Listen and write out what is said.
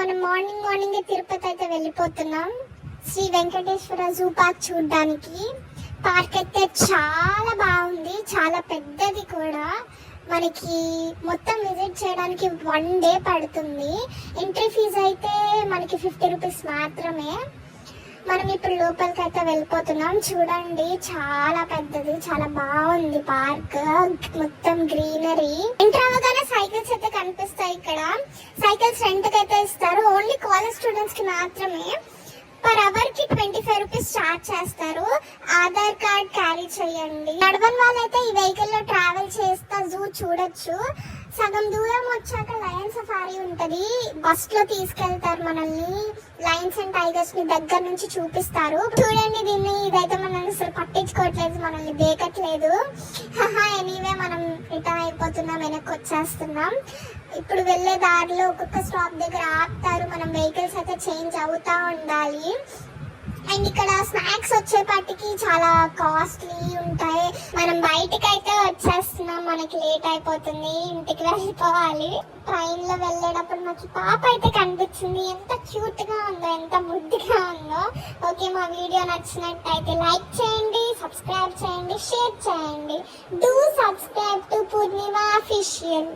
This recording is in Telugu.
మనం మార్నింగ్ తిరుపతి అయితే వెళ్ళిపోతున్నాం శ్రీ వెంకటేశ్వర జూ పార్క్ చూడడానికి. పార్క్ అయితే చాలా బాగుంది, చాలా పెద్దది కూడా. మనకి మొత్తం విజిట్ చేయడానికి 1 డే పడుతుంది. ఎంట్రీ ఫీజు అయితే మనకి 50 రూపీస్ మాత్రమే. మనం ఇప్పుడు లోపలికి అయితే వెళ్ళిపోతున్నాం. చూడండి, చాలా పెద్దది, చాలా బాగుంది పార్క్. మొత్తం గ్రీనరీ. ఎంటర్ అవ్వగానే సైకిల్స్ అయితే కనిపిస్తాయి. ఇక్కడ సైకిల్స్ రెంట్ కి అయితే ఇస్తారు. ఓన్లీ కాలేజ్ స్టూడెంట్స్ కి మాత్రమే. పర్ అవర్ కి 25 రూపీస్ చార్జ్ చేస్తారు. ఆధార్ కార్డ్ క్యారీ చేయండి. నడవని వాళ్ళైతే ఈ వెహికల్ లో ట్రావెల్ చేస్తా జూ చూడొచ్చు. సగం దూరం వచ్చాక లయన్ సఫారీ ఉంటది. బస్ లో తీసుకెళ్తారు మనల్ని. లయన్స్ అండ్ టైగర్స్ ని దగ్గర నుంచి చూపిస్తారు. చూడండి దీన్ని, ఇదైతే మనల్ని అసలు పట్టించుకోవట్లేదు, మనల్ని దేకట్లేదు. ఎనీవే మనం రిటర్న్ అయిపోతున్నాం, వెనక్కి వచ్చేస్తున్నాం. ఇప్పుడు వెళ్లే దారిలో ఒక్కొక్క స్టాప్ దగ్గర ఆపుతారు. మనం వెహికల్స్ అయితే చేంజ్ అవుతా ఉండాలి. అండ్ ఇక్కడ స్నాక్స్ వచ్చేపాటికి చాలా కాస్ట్లీ ఉంటాయి. మనం బయటకి అయితే వచ్చేస్తున్నాం, మనకి లేట్ అయిపోతుంది, ఇంటికి వెళ్ళిపోవాలి. ట్రైన్ లో వెళ్ళేటప్పుడు నాకు పాప అయితే కనిపించింది. ఎంత క్యూట్ గా ఉందో, ఎంత ముద్దుగా ఉందో. ఓకే, మా వీడియో నచ్చినట్టయితే లైక్ చేయండి, సబ్స్క్రైబ్ చేయండి, షేర్ చేయండి. Do subscribe to Purnima official.